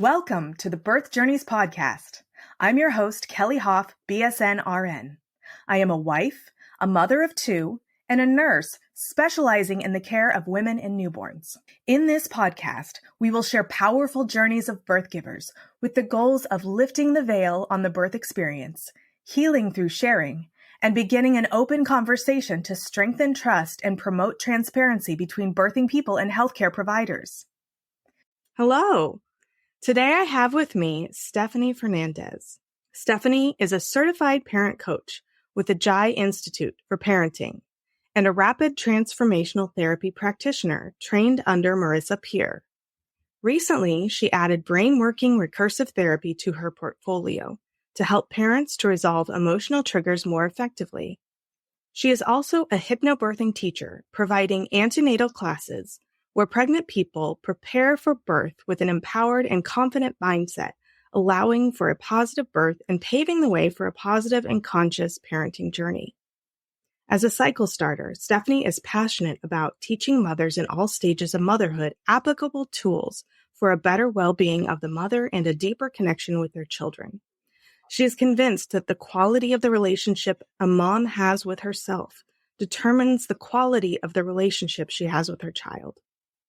Welcome to the Birth Journeys podcast. I'm your host, Kelly Hoff, BSN RN. I am a wife, a mother of two, and a nurse specializing in the care of women and newborns. In this podcast, we will share powerful journeys of birth givers with the goals of lifting the veil on the birth experience, healing through sharing, and beginning an open conversation to strengthen trust and promote transparency between birthing people and healthcare providers. Hello. Today I have with me Stefanie Fernandes. Stefanie is a certified parent coach with the Jai Institute for Parenting and a rapid transformational therapy practitioner trained under Marissa Peer. Recently, she added brain-working recursive therapy to her portfolio to help parents to resolve emotional triggers more effectively. She is also a hypnobirthing teacher, providing antenatal classes where pregnant people prepare for birth with an empowered and confident mindset, allowing for a positive birth and paving the way for a positive and conscious parenting journey. As a cycle starter, Stefanie is passionate about teaching mothers in all stages of motherhood applicable tools for a better well-being of the mother and a deeper connection with their children. She is convinced that the quality of the relationship a mom has with herself determines the quality of the relationship she has with her child.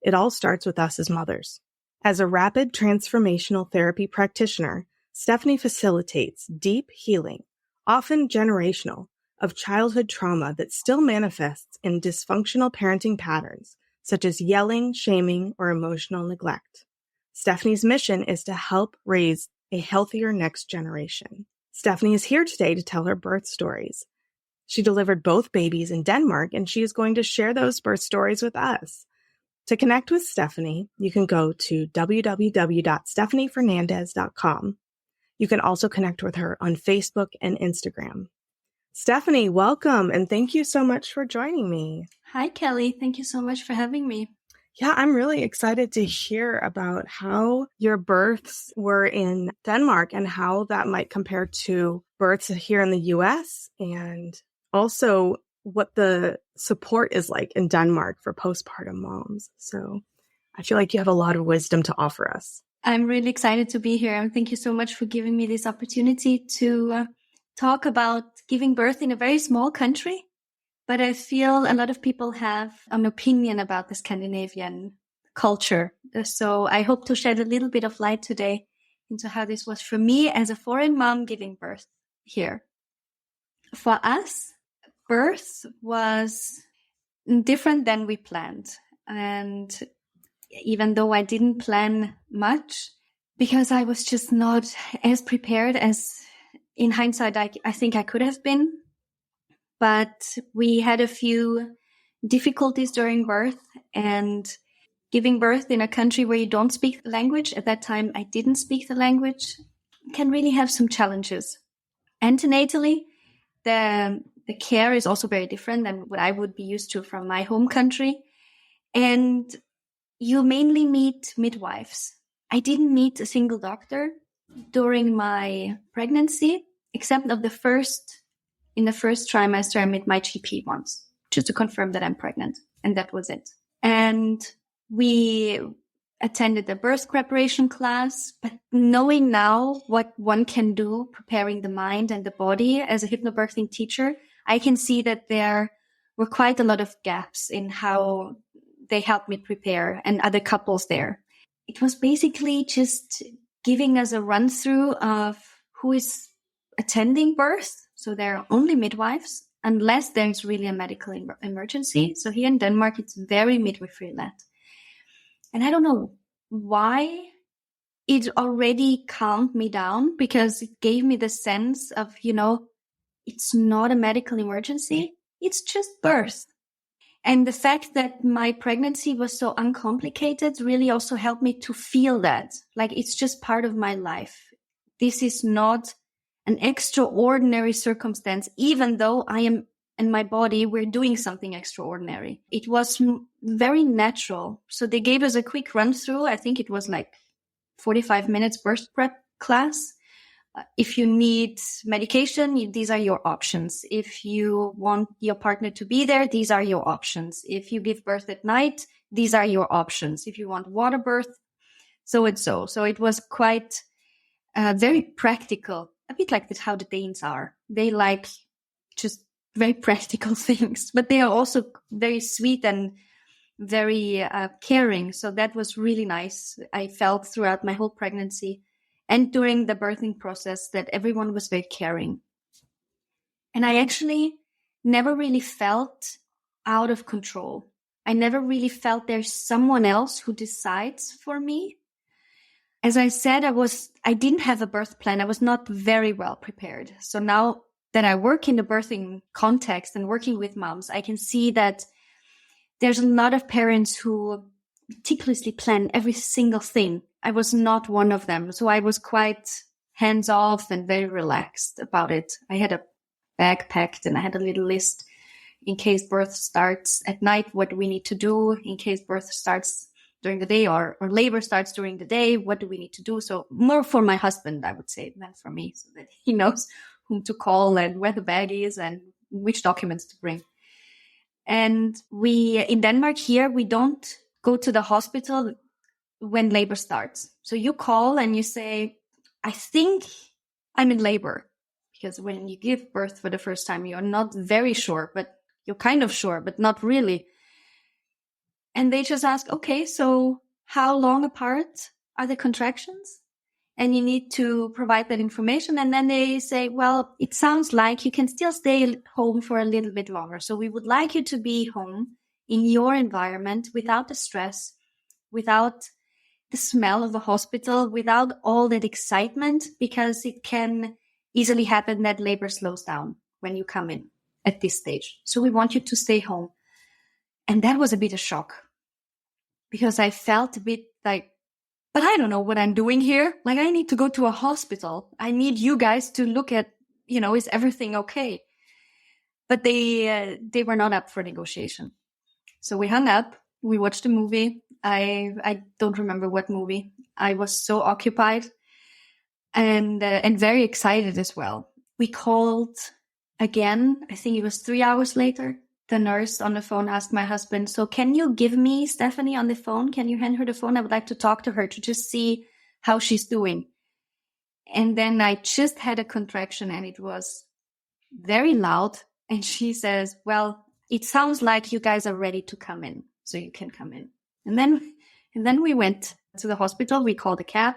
It all starts with us as mothers. As a rapid transformational therapy practitioner, Stefanie facilitates deep healing, often generational, of childhood trauma that still manifests in dysfunctional parenting patterns, such as yelling, shaming, or emotional neglect. Stefanie's mission is to help raise a healthier next generation. Stefanie is here today to tell her birth stories. She delivered both babies in Denmark, and she is going to share those birth stories with us. To connect with Stefanie, you can go to www.stefaniefernandes.com. You can also connect with her on Facebook and Instagram. Stefanie, welcome, and thank you so much for joining me. Hi, Kelly. Thank you so much for having me. Yeah, I'm really excited to hear about how your births were in Denmark and how that might compare to births here in the US, and also what the support is like in Denmark for postpartum moms. So I feel like you have a lot of wisdom to offer us. I'm really excited to be here, and thank you so much for giving me this opportunity to talk about giving birth in a very small country. But I feel a lot of people have an opinion about the Scandinavian culture. So I hope to shed a little bit of light today into how this was for me as a foreign mom giving birth here. For us, birth was different than we planned. And even though I didn't plan much, because I was just not as prepared as in hindsight I think I could have been. But we had a few difficulties during birth, and giving birth in a country where you don't speak the language, at that time I didn't speak the language, can really have some challenges. Antenatally, the care is also very different than what I would be used to from my home country. And you mainly meet midwives. I didn't meet a single doctor during my pregnancy, except in the first trimester, I met my GP once, just to confirm that I'm pregnant. And that was it. And we attended the birth preparation class, but knowing now what one can do, preparing the mind and the body as a hypnobirthing teacher, I can see that there were quite a lot of gaps in how they helped me prepare and other couples there. It was basically just giving us a run through of who is attending birth. So there are only midwives, unless there's really a medical emergency. So here in Denmark, it's very midwifery-led. And I don't know why it already calmed me down, because it gave me the sense of, it's not a medical emergency. It's just birth. And the fact that my pregnancy was so uncomplicated really also helped me to feel that, like, it's just part of my life. This is not an extraordinary circumstance, even though I am and my body were doing something extraordinary. It was very natural. So they gave us a quick run through. I think it was like 45 minutes birth prep class. If you need medication, these are your options. If you want your partner to be there, these are your options. If you give birth at night, these are your options. If you want water birth, so and so. So it was quite very practical, a bit like how the Danes are. They like just very practical things, but they are also very sweet and very caring. So that was really nice. I felt throughout my whole pregnancy and during the birthing process that everyone was very caring. And I actually never really felt out of control. I never really felt there's someone else who decides for me. As I said, I didn't have a birth plan. I was not very well prepared. So now that I work in the birthing context and working with moms, I can see that there's a lot of parents who meticulously plan every single thing. I was not one of them. So I was quite hands-off and very relaxed about it. I had a bag packed and I had a little list in case birth starts at night, what do we need to do? In case birth starts during the day or labor starts during the day, what do we need to do? So more for my husband, I would say, than for me, so that he knows whom to call and where the bag is and which documents to bring. And in Denmark here, we don't go to the hospital when labor starts. So you call and you say, I think I'm in labor. Because when you give birth for the first time, you're not very sure, but you're kind of sure, but not really. And they just ask, okay, so how long apart are the contractions? And you need to provide that information. And then they say, well, it sounds like you can still stay home for a little bit longer. So we would like you to be home in your environment without the stress, without the smell of the hospital, without all that excitement, because it can easily happen that labor slows down when you come in at this stage. So we want you to stay home. And that was a bit of shock because I felt a bit like, but I don't know what I'm doing here. Like, I need to go to a hospital. I need you guys to look at, is everything okay? But they were not up for negotiation. So we hung up. We watched a movie. I don't remember what movie. I was so occupied and very excited as well. We called again. I think it was 3 hours later. The nurse on the phone asked my husband, so can you give me Stefanie on the phone? Can you hand her the phone? I would like to talk to her to just see how she's doing. And then I just had a contraction and it was very loud. And she says, well, it sounds like you guys are ready to come in. So you can come in. And then we went to the hospital. We called a cab.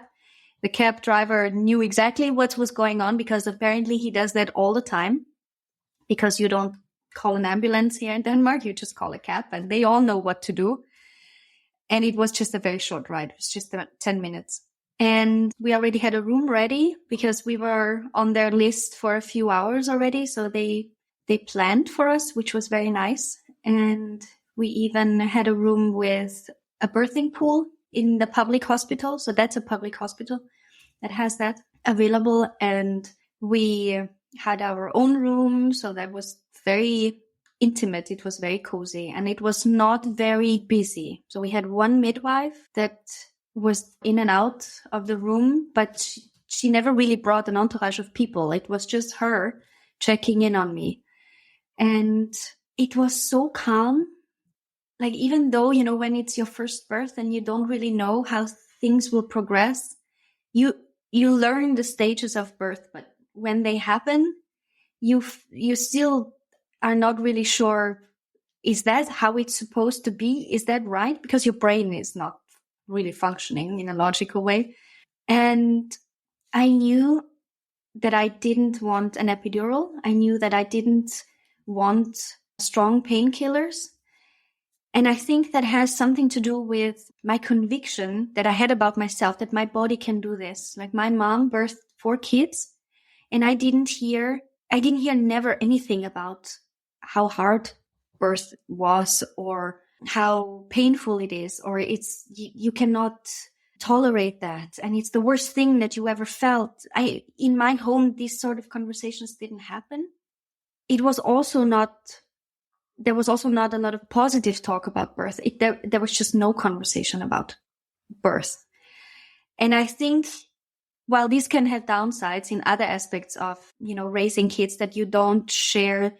The cab driver knew exactly what was going on because apparently he does that all the time. Because you don't call an ambulance here in Denmark, you just call a cab and they all know what to do. And it was just a very short ride. It was just about 10 minutes. And we already had a room ready because we were on their list for a few hours already. So they planned for us, which was very nice. And we even had a room with a birthing pool in the public hospital. So that's a public hospital that has that available. And we had our own room. So that was very intimate. It was very cozy and it was not very busy. So we had one midwife that was in and out of the room, but she never really brought an entourage of people. It was just her checking in on me. And it was so calm. Like, even though, when it's your first birth and you don't really know how things will progress, you learn the stages of birth, but when they happen, you still are not really sure, is that how it's supposed to be? Is that right? Because your brain is not really functioning in a logical way. And I knew that I didn't want an epidural. I knew that I didn't want strong painkillers. And I think that has something to do with my conviction that I had about myself, that my body can do this. Like, my mom birthed 4 kids and I didn't hear never anything about how hard birth was or how painful it is, or you cannot tolerate that. And it's the worst thing that you ever felt. In my home, these sort of conversations didn't happen. There was also not a lot of positive talk about birth. There was just no conversation about birth. And I think while these can have downsides in other aspects of, raising kids, that you don't share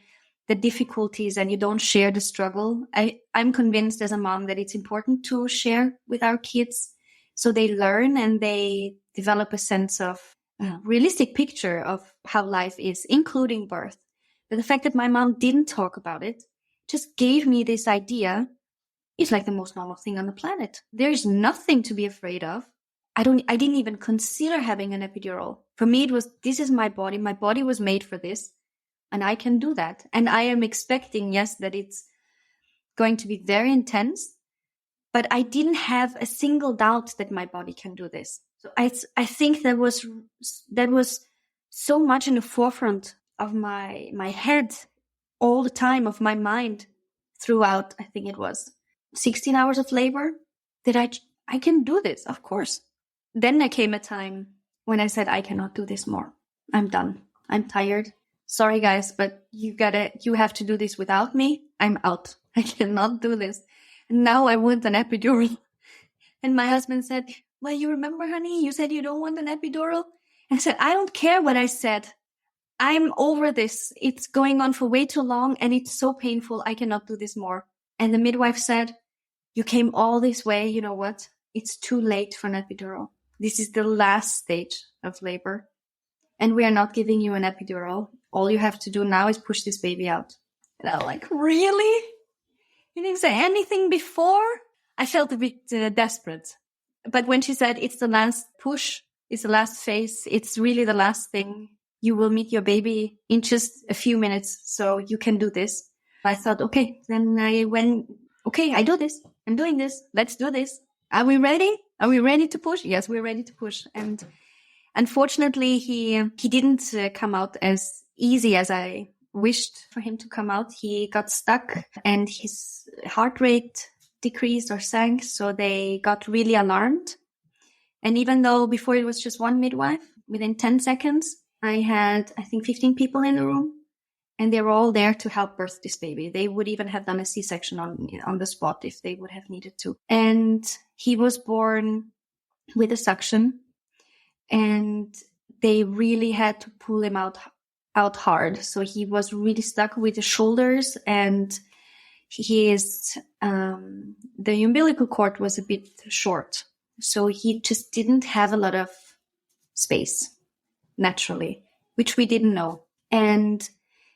the difficulties and you don't share the struggle, I'm convinced as a mom that it's important to share with our kids So they learn and they develop a sense of realistic picture of how life is, including birth. But the fact that my mom didn't talk about it just gave me this idea. It's like the most normal thing on the planet. There is nothing to be afraid of. I didn't even consider having an epidural. For me, it was, this is my body. My body was made for this and I can do that. And I am expecting, yes, that it's going to be very intense, but I didn't have a single doubt that my body can do this. So I think that was so much in the forefront of my head all the time, of my mind throughout, I think it was 16 hours of labor, that I can do this, of course. Then there came a time when I said, I cannot do this more. I'm done. I'm tired. Sorry, guys, but you have to do this without me. I'm out. I cannot do this. And now I want an epidural. And my husband said, well, you remember, honey, you said you don't want an epidural? And I said, I don't care what I said. I'm over this. It's going on for way too long and it's so painful. I cannot do this more. And the midwife said, you came all this way. You know what? It's too late for an epidural. This is the last stage of labor. And we are not giving you an epidural. All you have to do now is push this baby out. And I'm like, really? You didn't say anything before? I felt a bit desperate. But when she said it's the last push, it's the last phase, it's really the last thing. You will meet your baby in just a few minutes, so you can do this. I thought, okay, then I do this. I'm doing this. Let's do this. Are we ready? Are we ready to push? Yes, we're ready to push. And unfortunately, he didn't come out as easy as I wished for him to come out. He got stuck and his heart rate decreased or sank. So they got really alarmed. And even though before it was just one midwife, within 10 seconds, I had, I think, 15 people in the room. And they were all there to help birth this baby. They would even have done a C-section on the spot if they would have needed to. And he was born with a suction. And they really had to pull him out hard. So he was really stuck with the shoulders, and the umbilical cord was a bit short. So he just didn't have a lot of space naturally, which we didn't know. And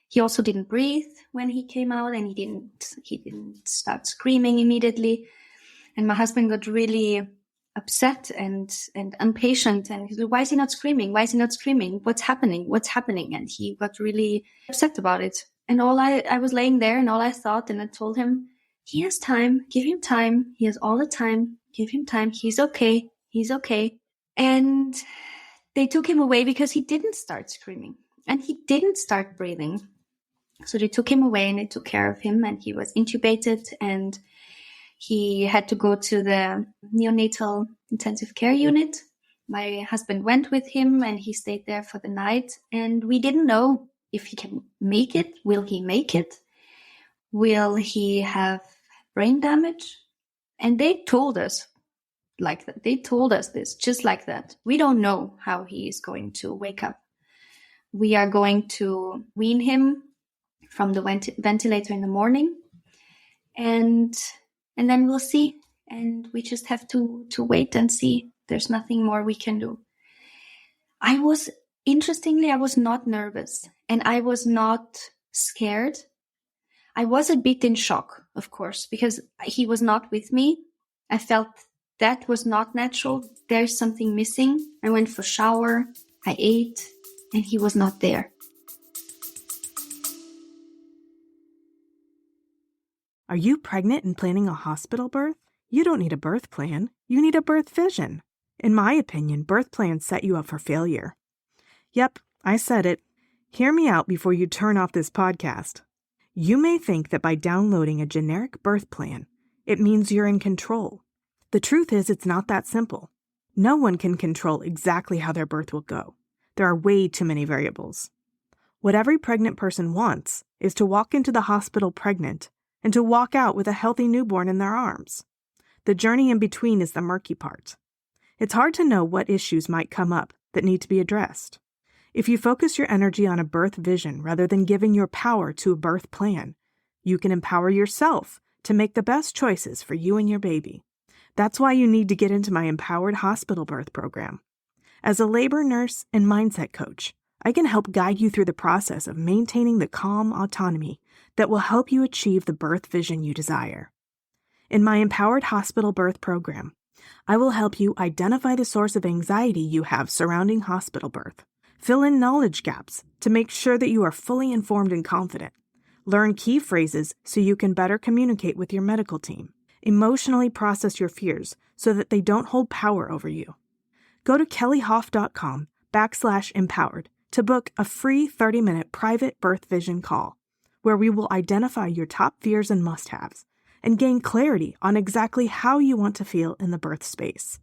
he also didn't breathe when he came out, and he didn't start screaming immediately. And my husband got really upset and impatient, and he said, why is he not screaming? Why is he not screaming? What's happening? What's happening? And he got really upset about it. And I was laying there, and all I thought, and I told him, he has time, give him time. He has all the time, give him time. He's okay. He's okay. And they took him away because he didn't start screaming and he didn't start breathing. So they took him away and they took care of him, and he was intubated, and he had to go to the neonatal intensive care unit. My husband went with him and he stayed there for the night, and we didn't know if he can make it. Will he make it? Will he have brain damage? And they told us like that. They told us this just like that. We don't know how he is going to wake up. We are going to wean him from the ventilator in the morning, and then we'll see. And we just have to wait and see. There's nothing more we can do. Interestingly, I was not nervous and I was not scared. I was a bit in shock, of course, because he was not with me. I felt that was not natural. There's something missing. I went for a shower, I ate, and he was not there. Are you pregnant and planning a hospital birth? You don't need a birth plan. You need a birth vision. In my opinion, birth plans set you up for failure. Yep, I said it. Hear me out before you turn off this podcast. You may think that by downloading a generic birth plan, it means you're in control. The truth is, it's not that simple. No one can control exactly how their birth will go. There are way too many variables. What every pregnant person wants is to walk into the hospital pregnant and to walk out with a healthy newborn in their arms. The journey in between is the murky part. It's hard to know what issues might come up that need to be addressed. If you focus your energy on a birth vision rather than giving your power to a birth plan, you can empower yourself to make the best choices for you and your baby. That's why you need to get into my Empowered Hospital Birth program. As a labor nurse and mindset coach, I can help guide you through the process of maintaining the calm autonomy that will help you achieve the birth vision you desire. In my Empowered Hospital Birth program, I will help you identify the source of anxiety you have surrounding hospital birth, fill in knowledge gaps to make sure that you are fully informed and confident, learn key phrases so you can better communicate with your medical team, emotionally process your fears so that they don't hold power over you. Go to kellyhoff.com/empowered to book a free 30-minute private birth vision call, where we will identify your top fears and must-haves and gain clarity on exactly how you want to feel in the birth space.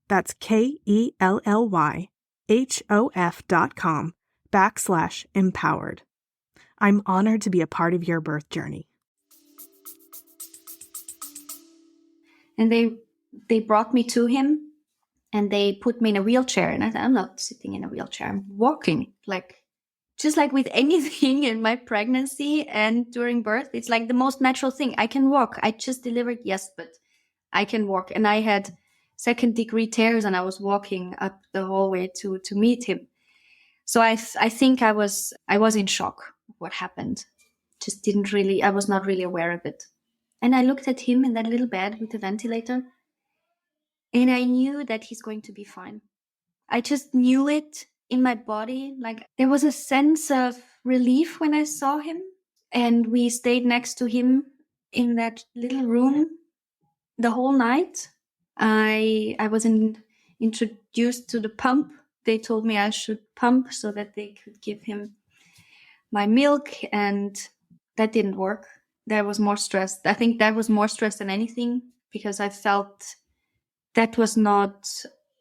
That's kellyhoff.com/empowered. I'm honored to be a part of your birth journey. And they brought me to him. And they put me in a wheelchair. And I said, I'm not sitting in a wheelchair. I'm walking, just like with anything in my pregnancy and during birth. It's like the most natural thing. I can walk. I just delivered, yes, but I can walk. And I had 2nd-degree tears and I was walking up the hallway to meet him. So I think I was in shock of what happened. I was not really aware of it. And I looked at him in that little bed with the ventilator. And I knew that he's going to be fine. I just knew it in my body. Like, there was a sense of relief when I saw him. And we stayed next to him in that little room the whole night. I was introduced to the pump. They told me I should pump so that they could give him my milk. And that didn't work. That was more stress. I think that was more stress than anything, because I felt that was not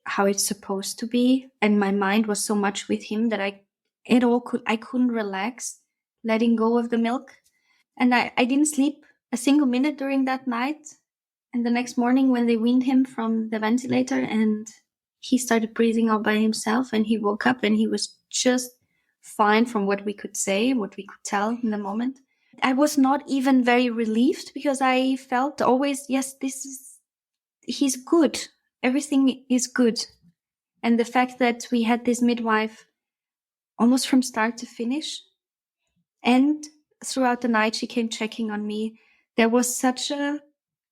how it's supposed to be. And my mind was so much with him that I couldn't relax letting go of the milk. And I didn't sleep a single minute during that night. And the next morning when they weaned him from the ventilator and he started breathing all by himself and he woke up and he was just fine from what we could say, what we could tell in the moment. I was not even very relieved, because I felt always, yes, he's good. Everything is good. And the fact that we had this midwife almost from start to finish, and throughout the night she came checking on me. There was such a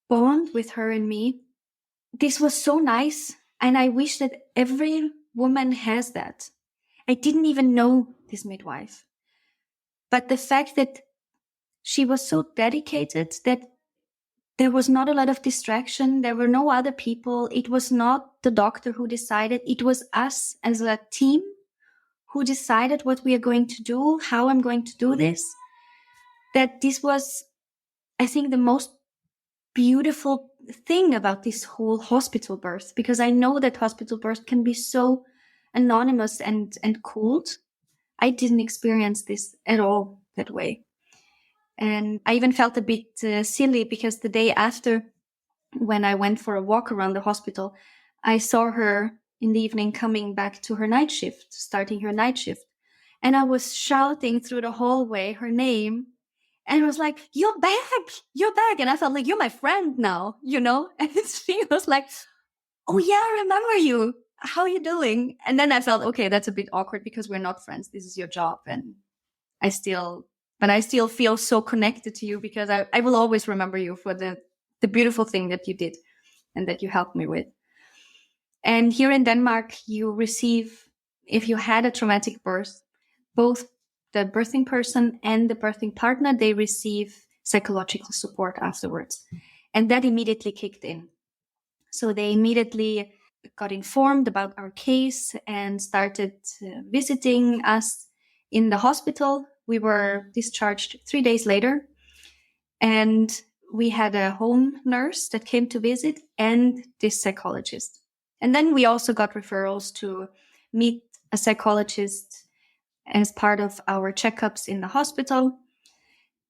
bond with her and me. This was so nice. And I wish that every woman has that. I didn't even know this midwife. But the fact that she was so dedicated, that there was not a lot of distraction. There were no other people. It was not the doctor who decided. It was us as a team who decided what we are going to do, how I'm going to do this. That this was, I think, the most beautiful thing about this whole hospital birth, because I know that hospital birth can be so anonymous and cold. I didn't experience this at all that way. And I even felt a bit silly, because the day after, when I went for a walk around the hospital, I saw her in the evening coming back to her night shift, starting her night shift. And I was shouting through the hallway her name. And it was like, you're back. And I felt like, you're my friend now, And she was like, oh yeah, I remember you. How are you doing? And then I felt, okay, that's a bit awkward because we're not friends. This is your job. And I still feel so connected to you, because I will always remember you for the beautiful thing that you did and that you helped me with. And here in Denmark, you receive, if you had a traumatic birth, both the birthing person and the birthing partner, they receive psychological support afterwards. And that immediately kicked in. So they immediately got informed about our case and started visiting us in the hospital. We were discharged 3 days later, and we had a home nurse that came to visit and this psychologist. And then we also got referrals to meet a psychologist as part of our checkups in the hospital.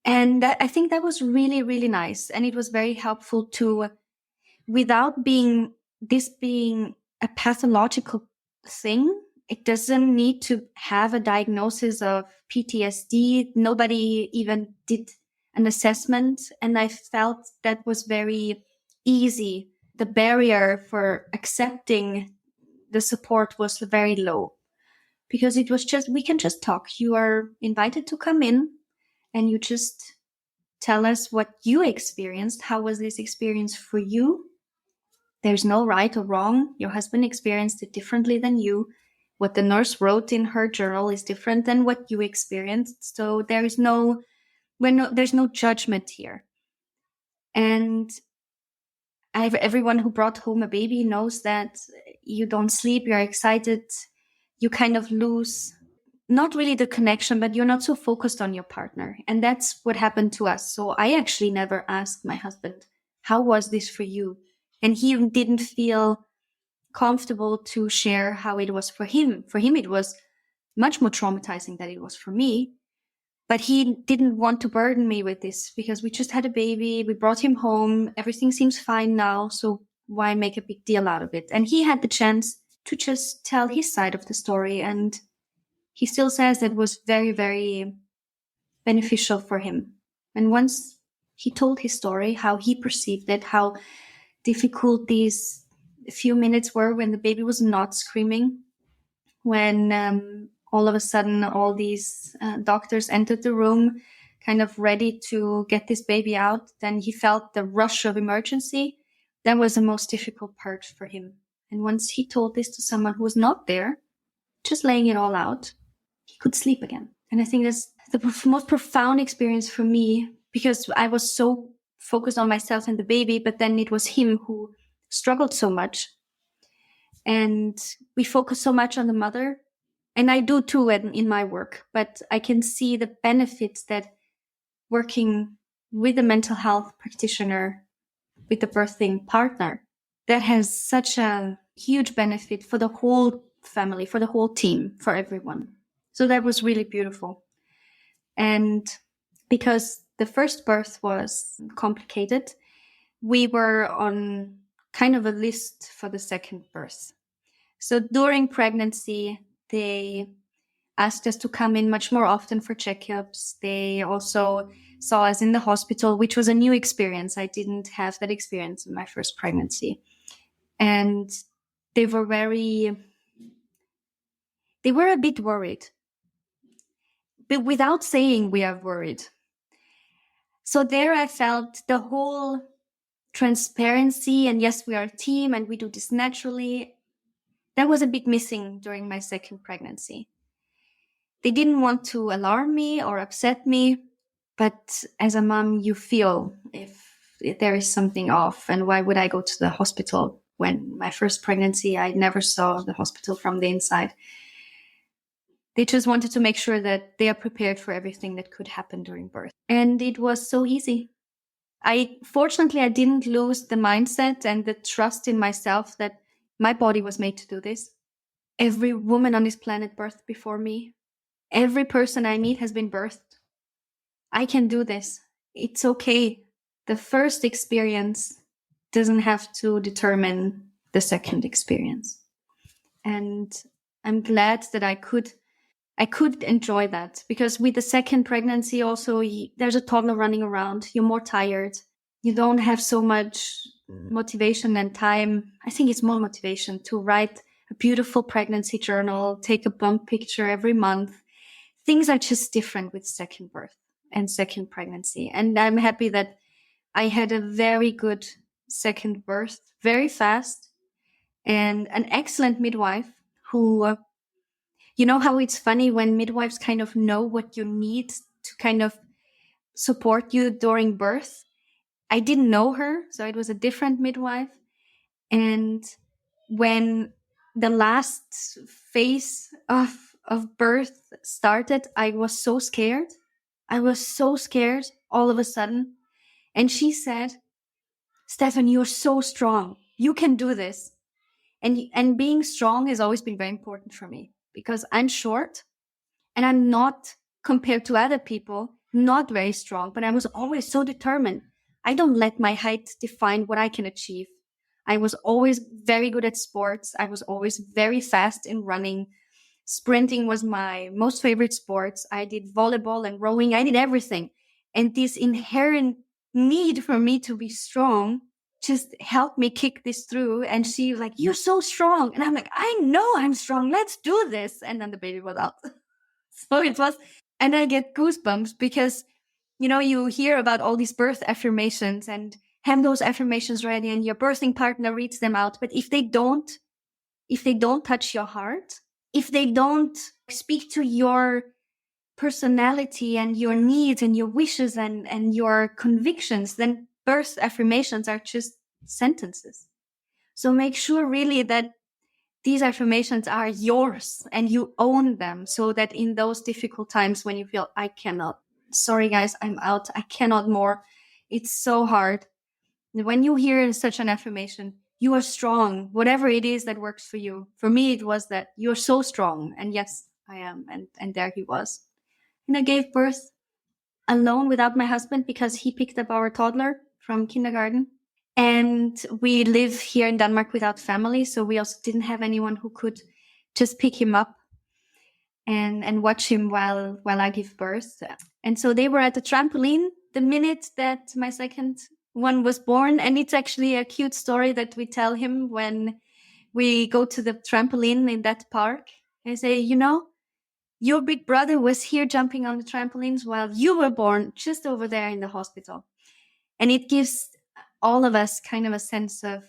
And I think that was really, really nice. And it was very helpful to, without being a pathological thing, it doesn't need to have a diagnosis of PTSD. Nobody even did an assessment. And I felt that was very easy the barrier for accepting the support was very low, because it was just, we can just talk. You are invited to come in and you just tell us what you experienced. How was this experience for you? There's no right or wrong. Your husband experienced it differently than you. What the nurse wrote in her journal is different than what you experienced. So there's no judgment here. And everyone who brought home a baby knows that you don't sleep, you're excited, you kind of lose, not really the connection, but you're not so focused on your partner. And that's what happened to us. So I actually never asked my husband, how was this for you? And he didn't feel comfortable to share how it was for him. For him, it was much more traumatizing than it was for me. But he didn't want to burden me with this, because we just had a baby. We brought him home. Everything seems fine now. So why make a big deal out of it? And he had the chance to just tell his side of the story. And he still says that was very, very beneficial for him. And once he told his story, how he perceived it, how difficult these few minutes were when the baby was not screaming, when all of a sudden all these doctors entered the room kind of ready to get this baby out, then he felt the rush of emergency. That was the most difficult part for him. And once he told this to someone who was not there, just laying it all out, he could sleep again. And I think that's the most profound experience for me, because I was so focused on myself and the baby, but then it was him who struggled so much. And we focus so much on the mother. And I do too in my work, but I can see the benefits that working with a mental health practitioner, with a birthing partner, that has such a huge benefit for the whole family, for the whole team, for everyone. So that was really beautiful. And because the first birth was complicated, we were on kind of a list for the second birth. So during pregnancy, they asked us to come in much more often for checkups. They also saw us in the hospital, which was a new experience. I didn't have that experience in my first pregnancy. And they were a bit worried, but without saying we are worried. So there I felt the whole transparency, and yes, we are a team and we do this naturally. That was a bit missing during my second pregnancy. They didn't want to alarm me or upset me, but as a mom, you feel if there is something off. And why would I go to the hospital when my first pregnancy, I never saw the hospital from the inside? They just wanted to make sure that they are prepared for everything that could happen during birth. And it was so easy. Fortunately, I didn't lose the mindset and the trust in myself that my body was made to do this. Every woman on this planet birthed before me. Every person I meet has been birthed. I can do this. It's okay. The first experience doesn't have to determine the second experience. And I'm glad that I could enjoy that, because with the second pregnancy also, there's a toddler running around. You're more tired. You don't have so much motivation and time. I think it's more motivation to write a beautiful pregnancy journal, take a bump picture every month. Things are just different with second birth and second pregnancy. And I'm happy that I had a very good second birth, very fast, and an excellent midwife who, you know how it's funny when midwives kind of know what you need to kind of support you during birth. I didn't know her, so it was a different midwife. And when the last phase of birth started, I was so scared. I was so scared all of a sudden. And she said, "Stefan, you're so strong. You can do this." And being strong has always been very important for me, because I'm short and I'm not, compared to other people, not very strong, but I was always so determined. I don't let my height define what I can achieve. I was always very good at sports. I was always very fast in running. Sprinting was my most favorite sports. I did volleyball and rowing. I did everything. And this inherent need for me to be strong just help me kick this through. And she like, you're so strong. And I'm like, I know I'm strong. Let's do this. And then the baby was out. So it was, and I get goosebumps because, you hear about all these birth affirmations and have those affirmations ready and your birthing partner reads them out. But if they don't touch your heart, if they don't speak to your personality and your needs and your wishes and your convictions, then birth affirmations are just sentences. So make sure really that these affirmations are yours and you own them, so that in those difficult times when you feel, I cannot, sorry guys, I'm out, I cannot more, it's so hard. When you hear such an affirmation, you are strong, whatever it is that works for you. For me, it was that you're so strong. And yes, I am. And there he was. And I gave birth alone without my husband because he picked up our toddler from kindergarten. And we live here in Denmark without family. So we also didn't have anyone who could just pick him up and watch him while I give birth. And so they were at the trampoline the minute that my second one was born. And it's actually a cute story that we tell him when we go to the trampoline in that park. I say, your big brother was here jumping on the trampolines while you were born just over there in the hospital. And it gives all of us kind of a sense of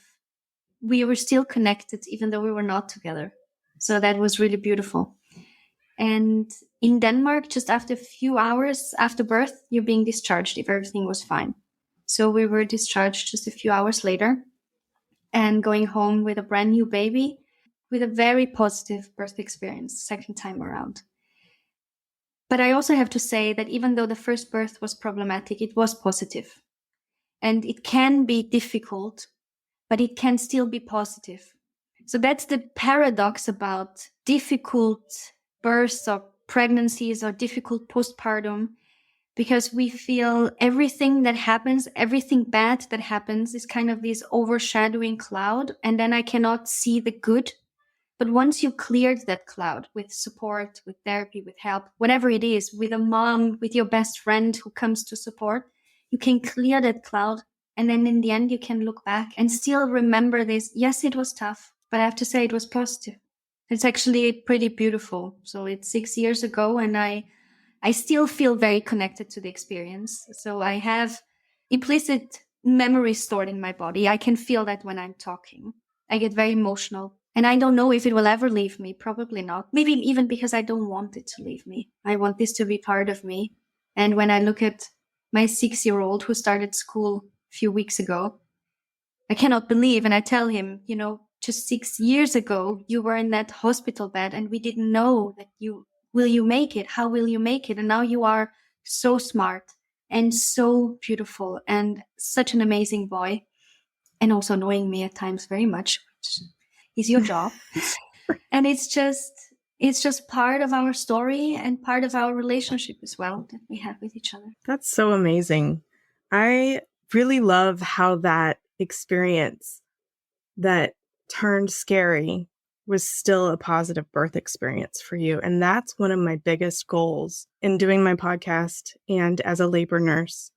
we were still connected, even though we were not together. So that was really beautiful. And in Denmark, just after a few hours after birth, you're being discharged if everything was fine. So we were discharged just a few hours later and going home with a brand new baby with a very positive birth experience, second time around. But I also have to say that even though the first birth was problematic, it was positive. And it can be difficult, but it can still be positive. So that's the paradox about difficult births or pregnancies or difficult postpartum, because we feel everything that happens, everything bad that happens is kind of this overshadowing cloud. And then I cannot see the good. But once you cleared that cloud with support, with therapy, with help, whatever it is, with a mom, with your best friend who comes to support, you can clear that cloud. And then in the end, you can look back and still remember this. Yes, it was tough, but I have to say it was positive. It's actually pretty beautiful. So it's 6 years ago and I still feel very connected to the experience. So I have implicit memory stored in my body. I can feel that when I'm talking. I get very emotional. And I don't know if it will ever leave me. Probably not. Maybe even because I don't want it to leave me. I want this to be part of me. And when I look at my 6-year-old who started school a few weeks ago, I cannot believe. And I tell him, just 6 years ago, you were in that hospital bed and we didn't know that will you make it? How will you make it? And now you are so smart and so beautiful and such an amazing boy. And also annoying me at times very much, which is your job. And it's just part of our story and part of our relationship as well that we have with each other. That's so amazing. I really love how that experience that turned scary was still a positive birth experience for you. And that's one of my biggest goals in doing my podcast and as a labor nurse.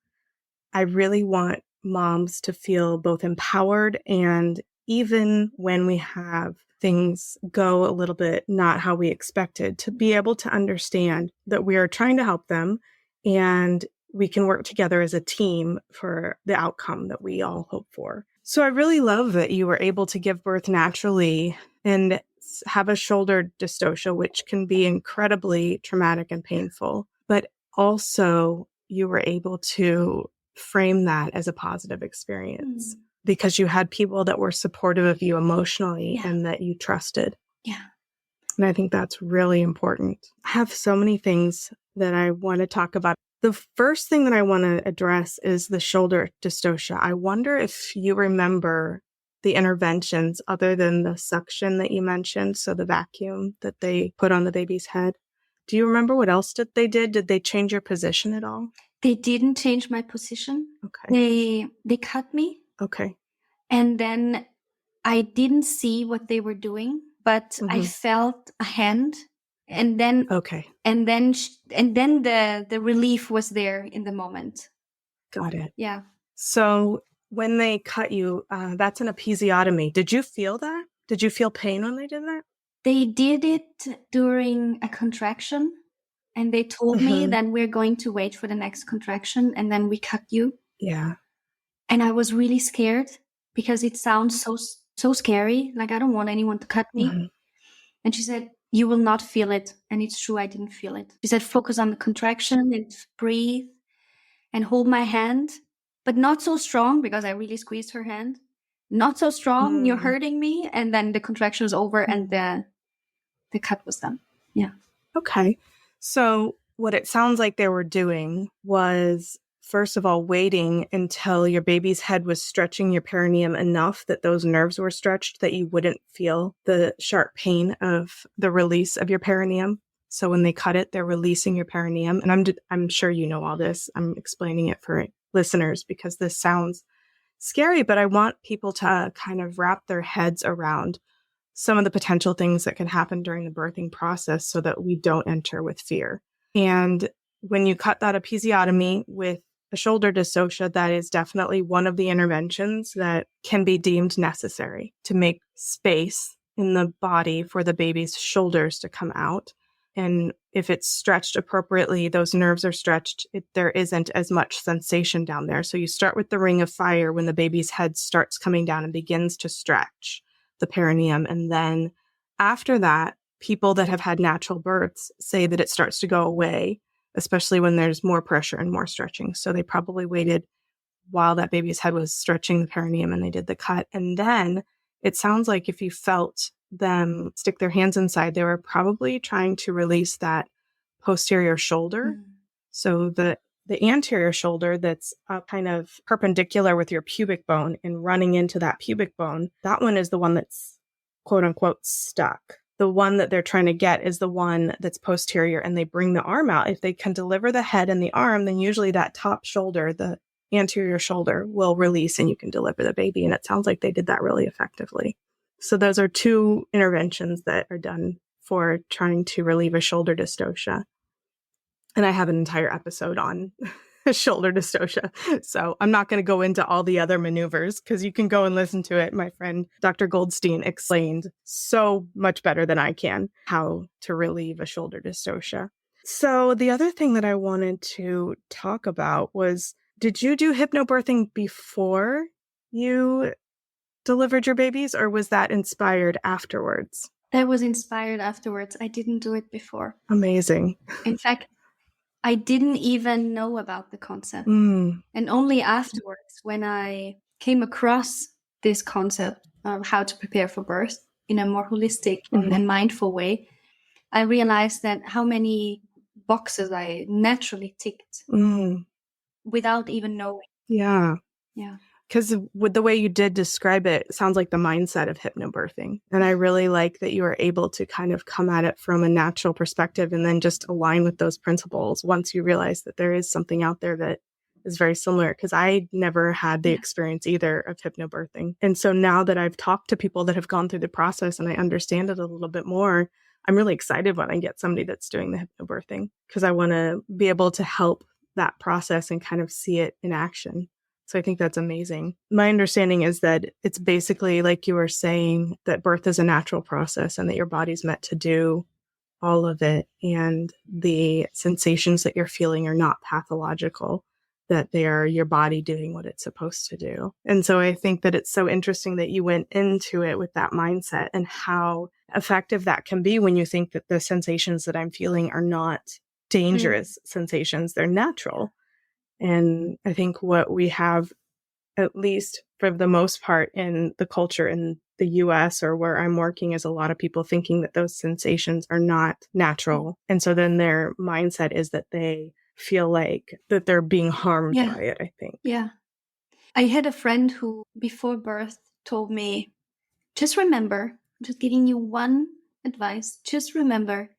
I really want moms to feel both empowered, and even when we have things go a little bit not how we expected, to be able to understand that we are trying to help them and we can work together as a team for the outcome that we all hope for. So I really love that you were able to give birth naturally and have a shoulder dystocia, which can be incredibly traumatic and painful, but also you were able to frame that as a positive experience because you had people that were supportive of you emotionally and that you trusted. Yeah. And I think that's really important. I have so many things that I want to talk about. The first thing that I want to address is the shoulder dystocia. I wonder if you remember the interventions other than the suction that you mentioned, so the vacuum that they put on the baby's head. Do you remember what else they did? Did they change your position at all? They didn't change my position. Okay. They cut me. Okay. And then I didn't see what they were doing, but I felt a hand. And then and then the relief was there in the moment. Got it. Yeah. So when they cut you, that's an episiotomy. Did you feel that? Did you feel pain when they did that? They did it during a contraction, and they told me that we're going to wait for the next contraction and then we cut you. Yeah. And I was really scared because it sounds so scary. Like, I don't want anyone to cut me. And she said, you will not feel it. And it's true, I didn't feel it. She said, focus on the contraction and breathe and hold my hand, but not so strong, because I really squeezed her hand. Not so strong, you're hurting me. And then the contraction was over and the cut was done. Yeah. Okay. So what it sounds like they were doing was, first of all, waiting until your baby's head was stretching your perineum enough that those nerves were stretched that you wouldn't feel the sharp pain of the release of your perineum. So when they cut it, they're releasing your perineum. And I'm sure you know all this. I'm explaining it for listeners because this sounds scary, but I want people to kind of wrap their heads around some of the potential things that can happen during the birthing process so that we don't enter with fear. And when you cut that episiotomy with a shoulder dystocia, that is definitely one of the interventions that can be deemed necessary to make space in the body for the baby's shoulders to come out. And if it's stretched appropriately, those nerves are stretched, there isn't as much sensation down there. So you start with the ring of fire when the baby's head starts coming down and begins to stretch the perineum. And then after that, people that have had natural births say that it starts to go away, especially when there's more pressure and more stretching. So they probably waited while that baby's head was stretching the perineum and they did the cut. And then it sounds like if you felt them stick their hands inside, they were probably trying to release that posterior shoulder. So the anterior shoulder that's kind of perpendicular with your pubic bone and running into that pubic bone, that one is the one that's quote unquote stuck. The one that they're trying to get is the one that's posterior, and they bring the arm out. If they can deliver the head and the arm, then usually that top shoulder, the anterior shoulder, will release and you can deliver the baby. And it sounds like they did that really effectively. So those are two interventions that are done for trying to relieve a shoulder dystocia. And I have an entire episode on shoulder dystocia. So I'm not going to go into all the other maneuvers because you can go and listen to it. My friend, Dr. Goldstein, explained so much better than I can how to relieve a shoulder dystocia. So the other thing that I wanted to talk about was, did you do hypnobirthing before you delivered your babies, or was that inspired afterwards? That was inspired afterwards. I didn't do it before. Amazing. In fact, I didn't even know about the concept. And only afterwards, when I came across this concept of how to prepare for birth in a more holistic and mindful way, I realized that how many boxes I naturally ticked without even knowing. Yeah. Yeah. Because with the way you did describe it, it sounds like the mindset of hypnobirthing. And I really like that you were able to kind of come at it from a natural perspective and then just align with those principles once you realize that there is something out there that is very similar. Because I never had the experience either of hypnobirthing. And so now that I've talked to people that have gone through the process and I understand it a little bit more, I'm really excited when I get somebody that's doing the hypnobirthing because I want to be able to help that process and kind of see it in action. So I think that's amazing. My understanding is that it's basically like you were saying, that birth is a natural process and that your body's meant to do all of it. And the sensations that you're feeling are not pathological, that they are your body doing what it's supposed to do. And so I think that it's so interesting that you went into it with that mindset and how effective that can be when you think that the sensations that I'm feeling are not dangerous sensations, they're natural. And I think what we have, at least for the most part in the culture in the US or where I'm working, is a lot of people thinking that those sensations are not natural. And so then their mindset is that they feel like that they're being harmed by it, I think. Yeah. I had a friend who before birth told me, just remember, I'm just giving you one advice, just remember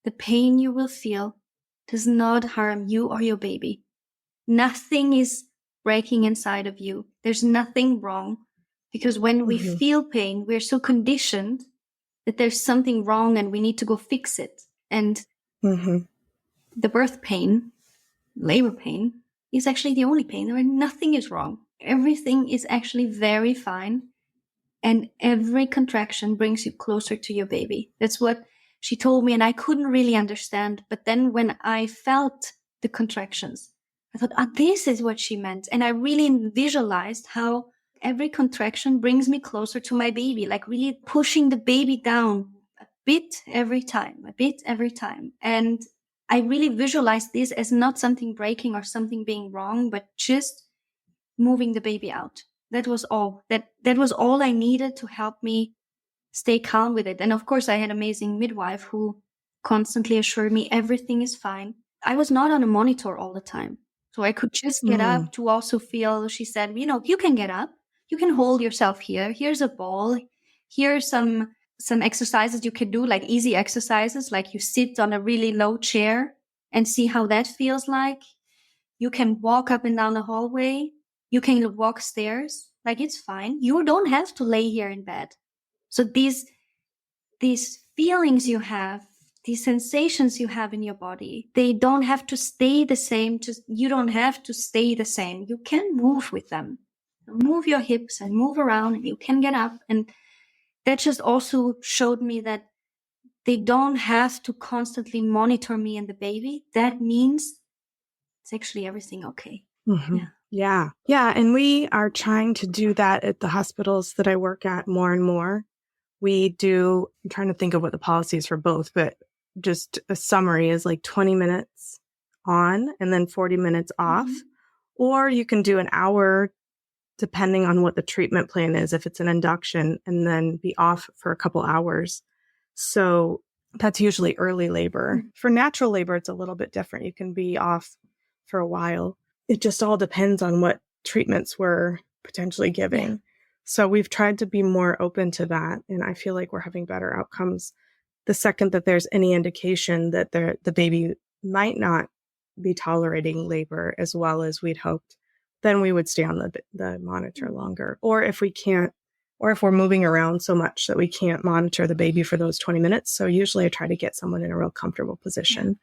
the pain you will feel does not harm you or your baby. Nothing is breaking inside of you. There's nothing wrong. Because when we feel pain, we're so conditioned that there's something wrong and we need to go fix it. And the birth pain, labor pain, is actually the only pain where nothing is wrong. everything is actually very fine. And every contraction brings you closer to your baby. That's what she told me. And I couldn't really understand. But then when I felt the contractions, I thought, this is what she meant. And I really visualized how every contraction brings me closer to my baby, like really pushing the baby down a bit every time, a bit every time. And I really visualized this as not something breaking or something being wrong, but just moving the baby out. That was all. That was all I needed to help me stay calm with it. And of course, I had an amazing midwife who constantly assured me everything is fine. I was not on a monitor all the time. So I could just get up to also feel, she said, you can get up. You can hold yourself here. Here's a ball. Here's some exercises you can do, like easy exercises, like you sit on a really low chair and see how that feels like. You can walk up and down the hallway. You can walk stairs. Like, it's fine. You don't have to lay here in bed. So these feelings you have, these sensations you have in your body, they don't have to stay the same. You don't have to stay the same. You can move with them. Move your hips and move around, and you can get up. And that just also showed me that they don't have to constantly monitor me and the baby. That means it's actually everything okay. Mm-hmm. Yeah. And we are trying to do that at the hospitals that I work at more and more. I'm trying to think of what the policy is for both, but just a summary is like 20 minutes on and then 40 minutes off. Or you can do an hour, depending on what the treatment plan is, if it's an induction, and then be off for a couple hours. So that's usually early labor. For natural labor, it's a little bit different. You can be off for a while. It just all depends on what treatments we're potentially giving. Yeah. So we've tried to be more open to that. And I feel like we're having better outcomes. The second that there's any indication that the baby might not be tolerating labor as well as we'd hoped, then we would stay on the monitor longer. Or if we're moving around so much that we can't monitor the baby for those 20 minutes. So usually I try to get someone in a real comfortable position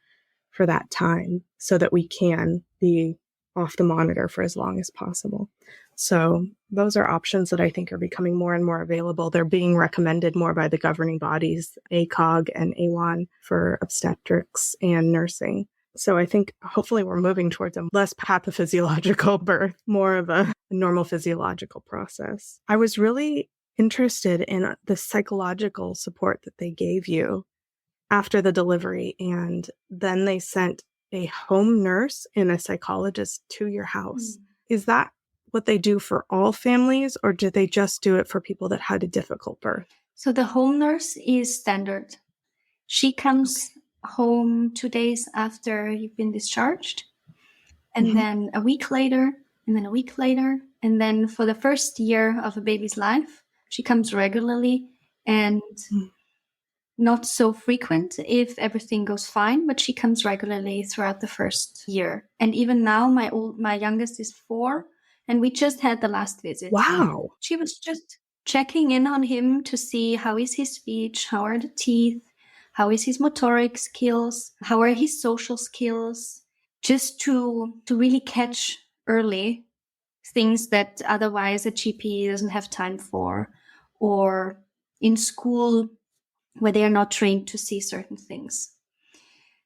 for that time so that we can be off the monitor for as long as possible. So those are options that I think are becoming more and more available. They're being recommended more by the governing bodies, ACOG and AWAN, for obstetrics and nursing. So I think hopefully we're moving towards a less pathophysiological birth, more of a normal physiological process. I was really interested in the psychological support that they gave you after the delivery, and then they sent a home nurse and a psychologist to your house. Is that what they do for all families, or do they just do it for people that had a difficult birth? So the home nurse is standard. She comes home 2 days after you've been discharged, and then a week later, and then a week later. And then for the first year of a baby's life, she comes regularly and not so frequent if everything goes fine, but she comes regularly throughout the first year. And even now, my youngest is 4, and we just had the last visit. Wow. She was just checking in on him to see how is his speech, how are the teeth, how is his motoric skills, how are his social skills, just to really catch early things that otherwise a GP doesn't have time for, or in school where they are not trained to see certain things.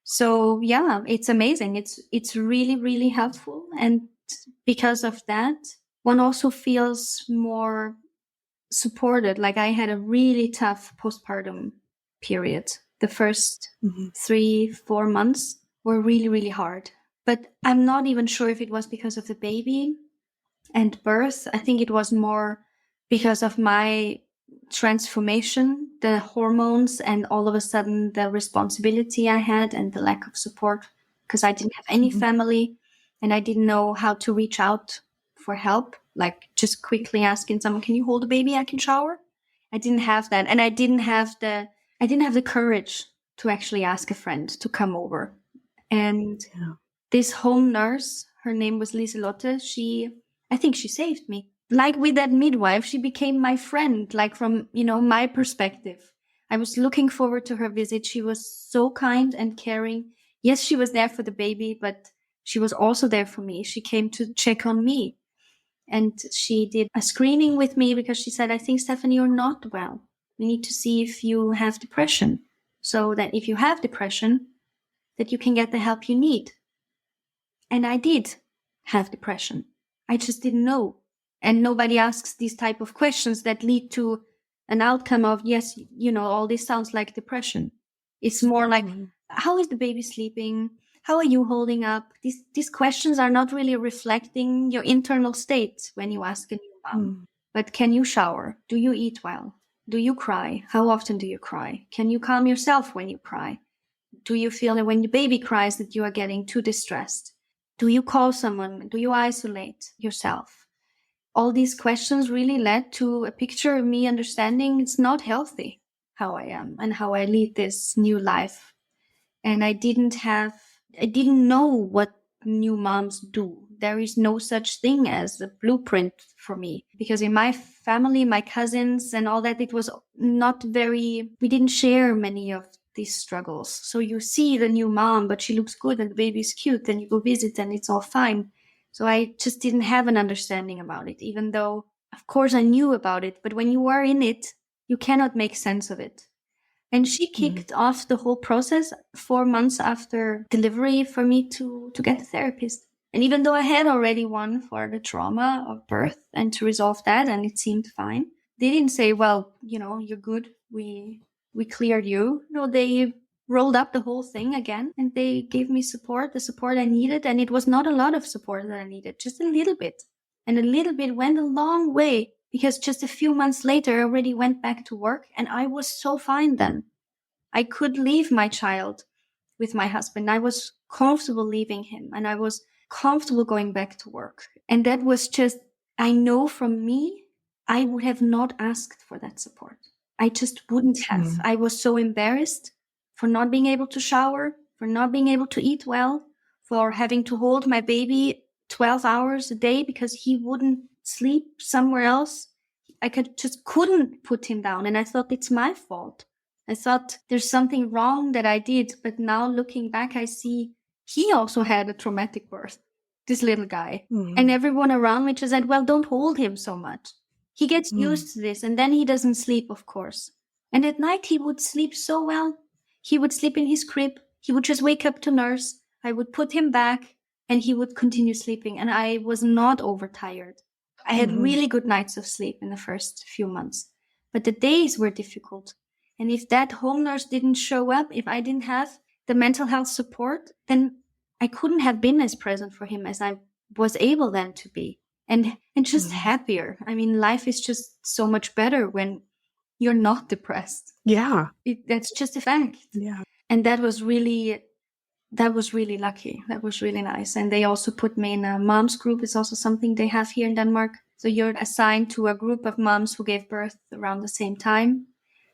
So yeah, it's amazing. It's really, really helpful. And because of that, one also feels more supported. Like, I had a really tough postpartum period. The first 3-4 months were really, really hard. But I'm not even sure if it was because of the baby and birth. I think it was more because of my transformation, the hormones, and all of a sudden the responsibility I had and the lack of support, because I didn't have any family and I didn't know how to reach out for help, like just quickly asking someone, can you hold the baby? I can shower. I didn't have that. And I didn't have the courage to actually ask a friend to come over. And this home nurse, her name was Liselotte. I think she saved me. Like with that midwife, she became my friend, like from, my perspective. I was looking forward to her visit. She was so kind and caring. Yes, she was there for the baby, but she was also there for me. She came to check on me. And she did a screening with me because she said, I think, Stefanie, you're not well. We need to see if you have depression, so that if you have depression, that you can get the help you need. And I did have depression. I just didn't know. And nobody asks these type of questions that lead to an outcome of, yes, all this sounds like depression. It's more like, how is the baby sleeping? How are you holding up? These questions are not really reflecting your internal state when you ask a new mom. But can you shower? Do you eat well? Do you cry? How often do you cry? Can you calm yourself when you cry? Do you feel that when your baby cries that you are getting too distressed? Do you call someone? Do you isolate yourself? All these questions really led to a picture of me understanding it's not healthy how I am and how I lead this new life. And I didn't know what new moms do. There is no such thing as a blueprint for me, because in my family, my cousins and all that, it was we didn't share many of these struggles. So you see the new mom, but she looks good and the baby's cute, and you go visit and it's all fine. So I just didn't have an understanding about it, even though, of course, I knew about it. But when you are in it, you cannot make sense of it. And she kicked off the whole process 4 months after delivery for me to get a therapist. And even though I had already one for the trauma of birth and to resolve that, and it seemed fine, they didn't say, well, you're good. We cleared you. No, they rolled up the whole thing again, and they gave me support, the support I needed. And it was not a lot of support that I needed, just a little bit. And a little bit went a long way, because just a few months later, I already went back to work, and I was so fine then. I could leave my child with my husband. I was comfortable leaving him, and I was comfortable going back to work. And that was just, I know from me, I would have not asked for that support. I just wouldn't have. I was so embarrassed for not being able to shower, for not being able to eat well, for having to hold my baby 12 hours a day because he wouldn't sleep somewhere else. I couldn't put him down. And I thought it's my fault. I thought there's something wrong that I did. But now looking back, I see he also had a traumatic birth, this little guy. And everyone around me just said, well, don't hold him so much. He gets used to this, and then he doesn't sleep, of course. And at night, he would sleep so well. He would sleep in his crib. He would just wake up to nurse. I would put him back, and he would continue sleeping. And I was not overtired. I had really good nights of sleep in the first few months. But the days were difficult. And if that home nurse didn't show up, if I didn't have the mental health support, then I couldn't have been as present for him as I was able then to be. And just happier. I mean, life is just so much better when you're not depressed. Yeah. That's just a fact. Yeah. And that was really lucky. That was really nice. And they also put me in a moms group. It's also something they have here in Denmark. So you're assigned to a group of moms who gave birth around the same time.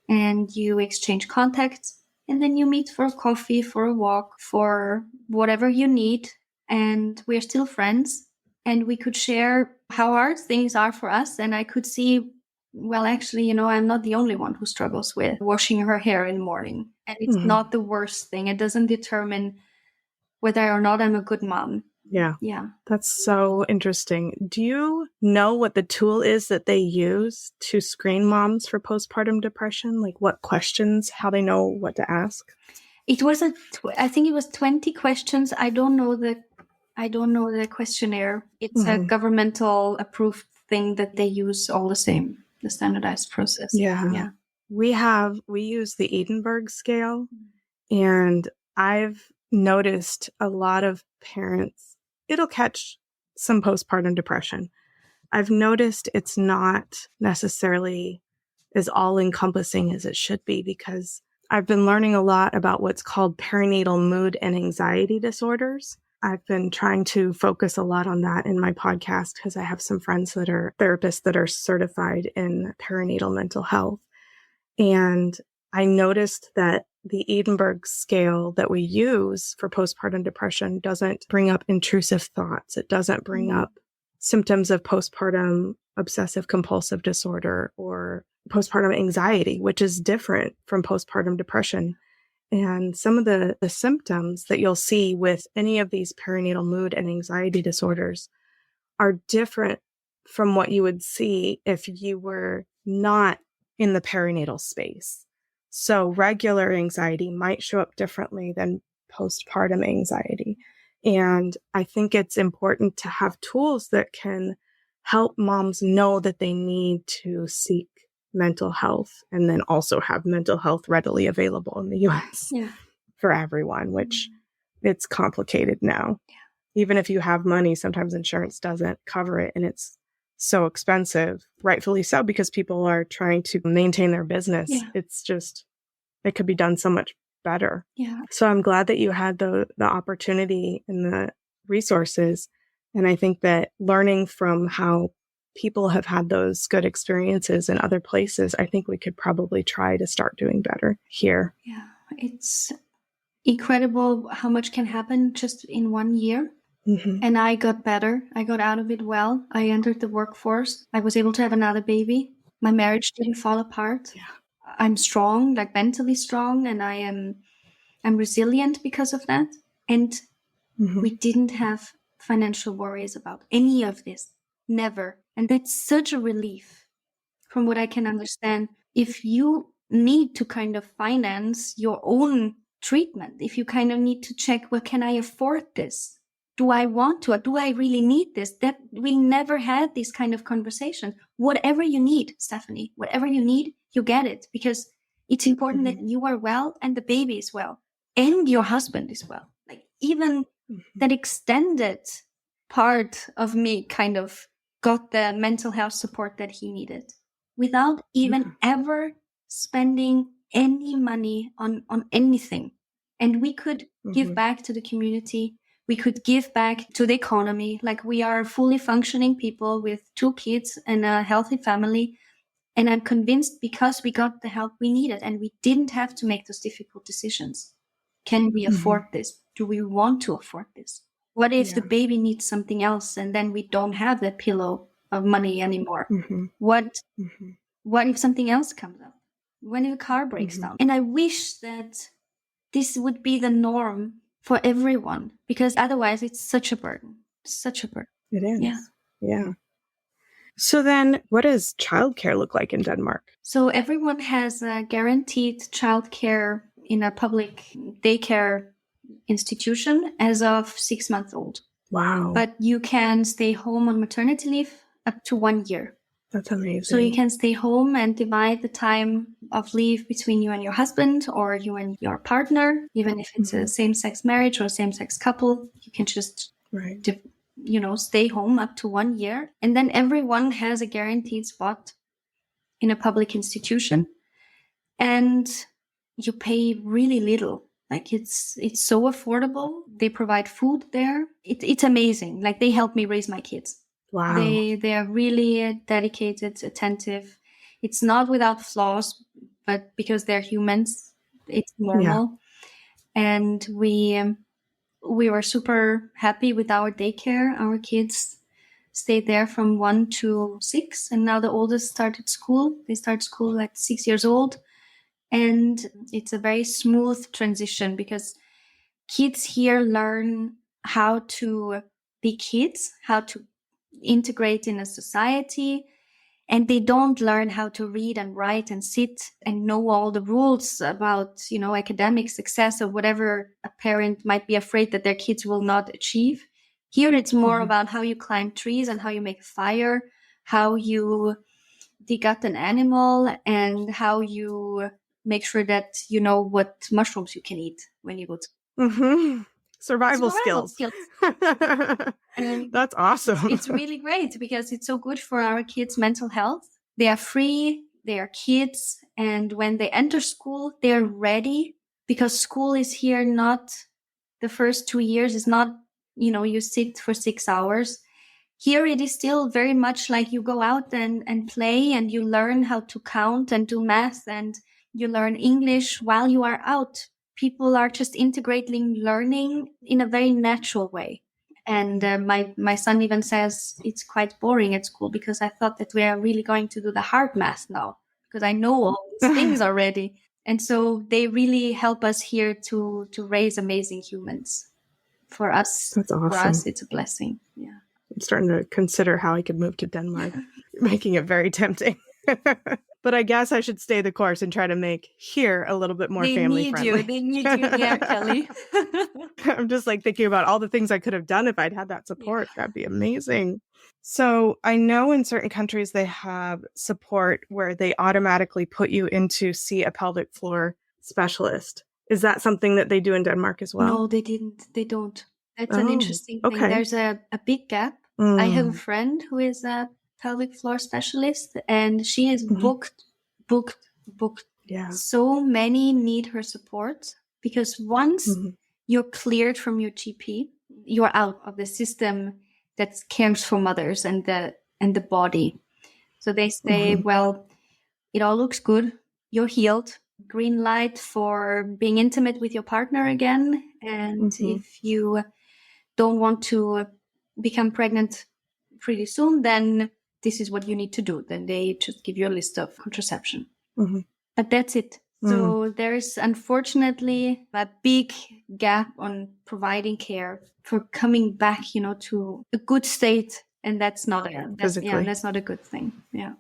And you exchange contacts. And then you meet for a coffee, for a walk, for whatever you need. And we're still friends. And we could share how hard things are for us. And I could see, well, actually, I'm not the only one who struggles with washing her hair in the morning. And it's not the worst thing. It doesn't determine whether or not I'm a good mom. Yeah. Yeah. That's so interesting. Do you know what the tool is that they use to screen moms for postpartum depression? Like what questions, how they know what to ask? It was I think it was 20 questions. I don't know the questionnaire. It's a governmental approved thing that they use all the same, the standardized process. Yeah. We use the Edinburgh scale, and I've noticed a lot of parents, it'll catch some postpartum depression. I've noticed it's not necessarily as all encompassing as it should be, because I've been learning a lot about what's called perinatal mood and anxiety disorders. I've been trying to focus a lot on that in my podcast because I have some friends that are therapists that are certified in perinatal mental health. And I noticed that the Edinburgh scale that we use for postpartum depression doesn't bring up intrusive thoughts. It doesn't bring up symptoms of postpartum obsessive compulsive disorder or postpartum anxiety, which is different from postpartum depression. And some of the symptoms that you'll see with any of these perinatal mood and anxiety disorders are different from what you would see if you were not in the perinatal space. So regular anxiety might show up differently than postpartum anxiety. And I think it's important to have tools that can help moms know that they need to seek mental health, and then also have mental health readily available in the US for everyone, which it's complicated now. Even if you have money, sometimes insurance doesn't cover it, and it's so expensive, rightfully so, because people are trying to maintain their business. It's just, it could be done so much better. So I'm glad that you had the opportunity and the resources. And I think that learning from how people have had those good experiences in other places, I think we could probably try to start doing better here. Yeah, it's incredible how much can happen just in 1 year. And I got better. I got out of it well. I entered the workforce. I was able to have another baby. My marriage didn't fall apart. I'm strong, like mentally strong, and I'm resilient because of that. And we didn't have financial worries about any of this. Never. And that's such a relief from what I can understand. If you need to kind of finance your own treatment, if you kind of need to check, well, can I afford this? Do I want to, or do I really need this? That we never had this kind of conversation. Whatever you need, Stefanie, whatever you need, you get it, because it's important that you are well and the baby is well and your husband is well. Like even that extended part of me kind of got the mental health support that he needed without even ever spending any money on anything. And we could give back to the community. We could give back to the economy. Like we are fully functioning people with 2 kids and a healthy family. And I'm convinced because we got the help we needed and we didn't have to make those difficult decisions. Can we afford this? Do we want to afford this? What if the baby needs something else and then we don't have that pillow of money anymore? What if something else comes up? When if a car breaks down? And I wish that this would be the norm for everyone, because otherwise it's such a burden. Such a burden. It is. Yeah. So then what does childcare look like in Denmark? So everyone has a guaranteed childcare in a public daycare institution as of 6 months old. Wow. But you can stay home on maternity leave up to 1 year. That's amazing. So you can stay home and divide the time of leave between you and your husband or you and your partner, even if it's a same-sex marriage or a same-sex couple. You can just, stay home up to 1 year. And then everyone has a guaranteed spot in a public institution. And you pay really little. Like it's so affordable. They provide food there. It's amazing. Like they help me raise my kids. Wow. They are really dedicated, attentive. It's not without flaws, but because they're humans, it's normal. And we were super happy with our daycare. Our kids stayed there from 1 to 6, and now the oldest started school. They start school at 6 years old, and it's a very smooth transition because kids here learn how to be kids, how to integrate in a society, and they don't learn how to read and write and sit and know all the rules about, academic success or whatever a parent might be afraid that their kids will not achieve. Here it's more about how you climb trees and how you make a fire, how you dig out an animal, and how you make sure that you know what mushrooms you can eat when you go to Survival skills. And that's awesome. It's really great because it's so good for our kids' mental health. They are free, they are kids, and when they enter school, they're ready, because school is here not the first 2 years is not, you sit for 6 hours. Here it is still very much like you go out and play, and you learn how to count and do math, and you learn English while you are out. People are just integrating learning in a very natural way. And my son even says it's quite boring at school because I thought that we are really going to do the hard math now because I know all these things already. And so they really help us here to raise amazing humans. For us, That's awesome. For us, it's a blessing. Yeah. I'm starting to consider how I could move to Denmark, making it very tempting. But I guess I should stay the course and try to make here a little bit more family friendly. They need you. Yeah, Kelly. I'm just like thinking about all the things I could have done if I'd had that support. Yeah. That'd be amazing. So I know in certain countries they have support where they automatically put you into see a pelvic floor specialist. Is that something that they do in Denmark as well? No, they didn't. They don't. That's an interesting thing. Okay. There's a big gap. I have a friend who is a pelvic floor specialist, and she is booked. Yeah. So many need her support because once you're cleared from your GP, you're out of the system that cares for mothers and the body. So they say, well, it all looks good. You're healed. Green light for being intimate with your partner again. And if you don't want to become pregnant pretty soon, then this is what you need to do. Then they just give you a list of contraception. But that's it. So there's unfortunately a big gap on providing care for coming back, to a good state. And that's not that's not a good thing. Yeah.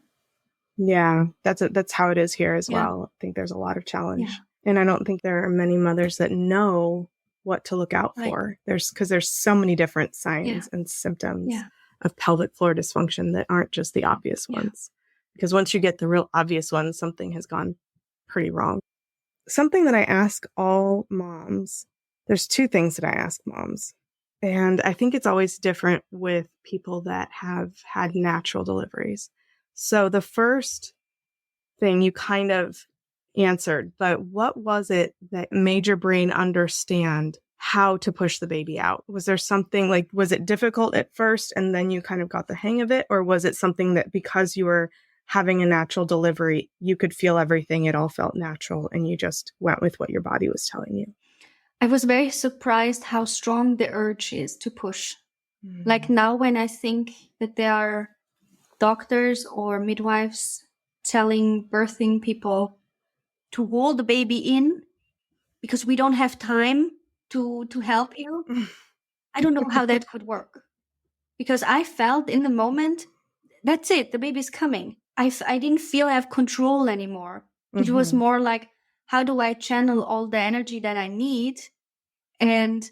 Yeah, that's how it is here as well. I think there's a lot of challenge. Yeah. And I don't think there are many mothers that know what to look out for. There's so many different signs and symptoms of pelvic floor dysfunction that aren't just the obvious ones. Because once you get the real obvious ones, something has gone pretty wrong. Something that I ask all moms, there's two things that I ask moms. And I think it's always different with people that have had natural deliveries. So the first thing you kind of answered, but what was it that made your brain understand how to push the baby out? Was there something was it difficult at first and then you kind of got the hang of it? Or was it something that because you were having a natural delivery, you could feel everything, it all felt natural and you just went with what your body was telling you? I was very surprised how strong the urge is to push. Like now when I think that there are doctors or midwives telling birthing people to hold the baby in because we don't have time to help you. I don't know how that could work. Because I felt in the moment, that's it, the baby's coming. I didn't feel I have control anymore. It was more like, how do I channel all the energy that I need? And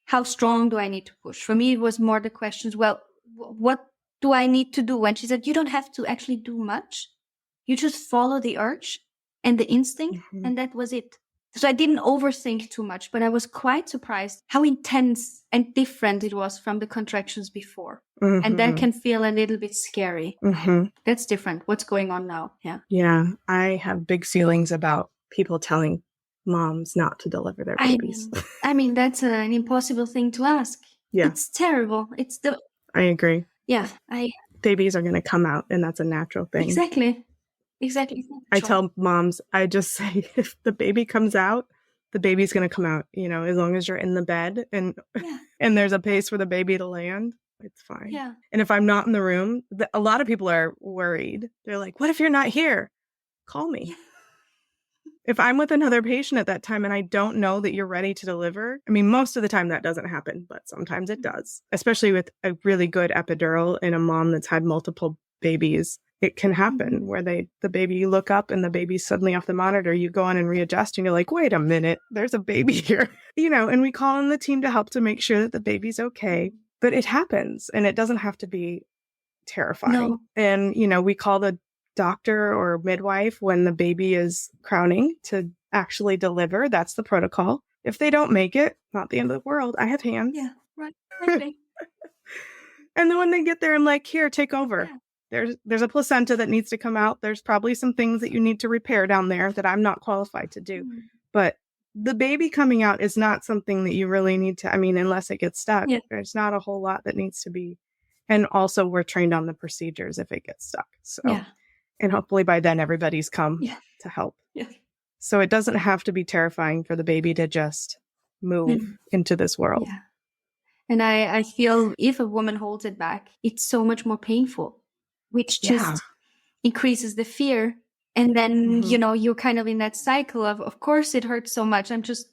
how strong do I need to push? For me, it was more the questions, well, what do I need to do? And she said, you don't have to actually do much. You just follow the urge and the instinct. And that was it. So I didn't overthink too much, but I was quite surprised how intense and different it was from the contractions before. And that can feel a little bit scary. That's different. What's going on now? Yeah. Yeah. I have big feelings about people telling moms not to deliver their babies. I mean, that's an impossible thing to ask. Yeah. It's terrible. I agree. Yeah. Babies are going to come out and that's a natural thing. Exactly. I tell moms, I just say, if the baby comes out, the baby's going to come out, as long as you're in the bed and there's a place for the baby to land, it's fine. Yeah. And if I'm not in the room, a lot of people are worried. They're like, what if you're not here? Call me. Yeah. If I'm with another patient at that time and I don't know that you're ready to deliver, I mean, most of the time that doesn't happen, but sometimes it does, especially with a really good epidural in a mom that's had multiple babies. It can happen where the baby, you look up and the baby's suddenly off the monitor, you go on and readjust and you're like, wait a minute, there's a baby here, and we call in the team to help to make sure that the baby's okay. But it happens and it doesn't have to be terrifying. No. And, we call the doctor or midwife when the baby is crowning to actually deliver. That's the protocol. If they don't make it, not the end of the world. I have hands. Yeah, right. Okay. And then when they get there, I'm like, here, take over. Yeah. There's a placenta that needs to come out. There's probably some things that you need to repair down there that I'm not qualified to do. But the baby coming out is not something that you really need to, unless it gets stuck, there's not a whole lot that needs to be. And also we're trained on the procedures if it gets stuck. So, and hopefully by then everybody's come to help. Yeah. So it doesn't have to be terrifying for the baby to just move into this world. Yeah. And I feel if a woman holds it back, it's so much more painful, which just increases the fear. And then, you're kind of in that cycle of course it hurts so much. I'm just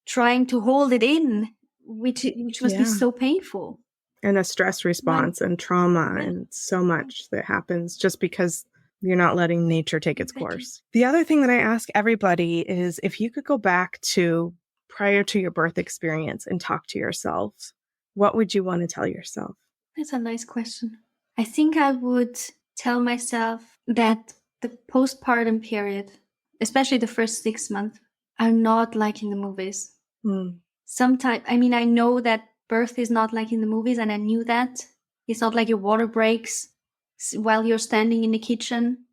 trying to hold it in, which must be so painful. And a stress response and trauma and so much that happens just because you're not letting nature take its course. The other thing that I ask everybody is if you could go back to prior to your birth experience and talk to yourself, what would you want to tell yourself? That's a nice question. I think I would tell myself that the postpartum period, especially the first 6 months, are not like in the movies. Sometimes, I mean, I know that birth is not like in the movies, and I knew that. It's not like your water breaks while you're standing in the kitchen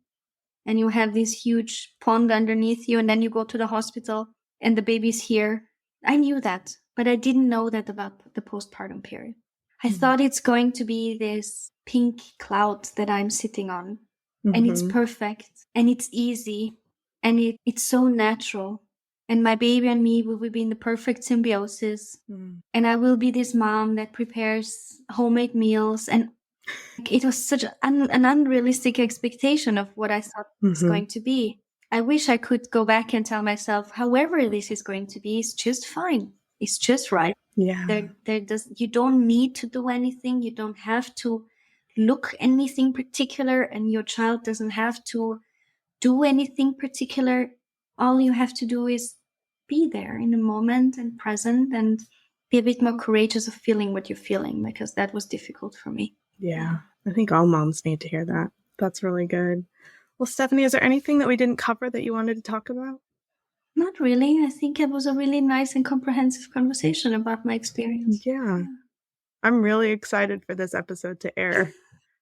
and you have this huge pond underneath you and then you go to the hospital and the baby's here. I knew that, but I didn't know that about the postpartum period. I thought it's going to be this pink cloud that I'm sitting on, and it's perfect and it's easy and it's so natural. And my baby and me will be in the perfect symbiosis. And I will be this mom that prepares homemade meals. And it was such an unrealistic expectation of what I thought it was going to be. I wish I could go back and tell myself, however this is going to be, it's just fine. It's just right. Yeah. You don't need to do anything. You don't have to look anything particular, and your child doesn't have to do anything particular. All you have to do is be there in the moment and present and be a bit more courageous of feeling what you're feeling, because that was difficult for me. Yeah. I think all moms need to hear that. That's really good. Well, Stefanie, is there anything that we didn't cover that you wanted to talk about? Not really. I think it was a really nice and comprehensive conversation about my experience. Yeah. I'm really excited for this episode to air.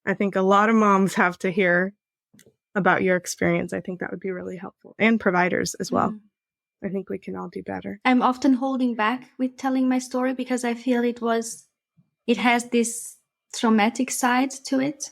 I think a lot of moms have to hear about your experience. I think that would be really helpful, and providers as well. I think we can all do better. I'm often holding back with telling my story because I feel it has this traumatic side to it.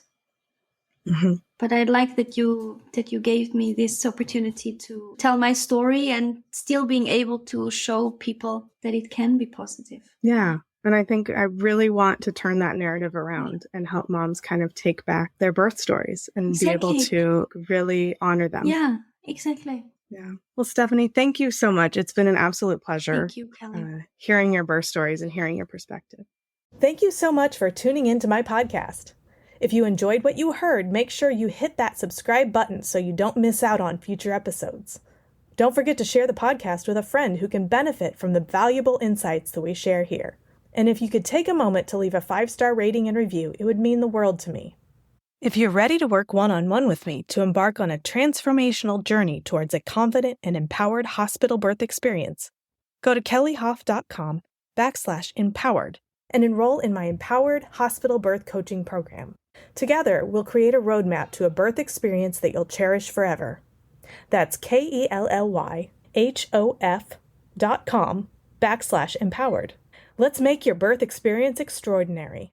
But I like that you gave me this opportunity to tell my story and still being able to show people that it can be positive. Yeah. And I think I really want to turn that narrative around and help moms kind of take back their birth stories and be able to really honor them. Yeah, exactly. Yeah. Well, Stefanie, thank you so much. It's been an absolute pleasure. Thank you, Kelly. Hearing your birth stories and hearing your perspective. Thank you so much for tuning into my podcast. If you enjoyed what you heard, make sure you hit that subscribe button so you don't miss out on future episodes. Don't forget to share the podcast with a friend who can benefit from the valuable insights that we share here. And if you could take a moment to leave a 5-star rating and review, it would mean the world to me. If you're ready to work one-on-one with me to embark on a transformational journey towards a confident and empowered hospital birth experience, go to kellyhoff.com/empowered and enroll in my Empowered Hospital Birth Coaching Program. Together, we'll create a roadmap to a birth experience that you'll cherish forever. That's KELLYHOF.com/empowered. Let's make your birth experience extraordinary.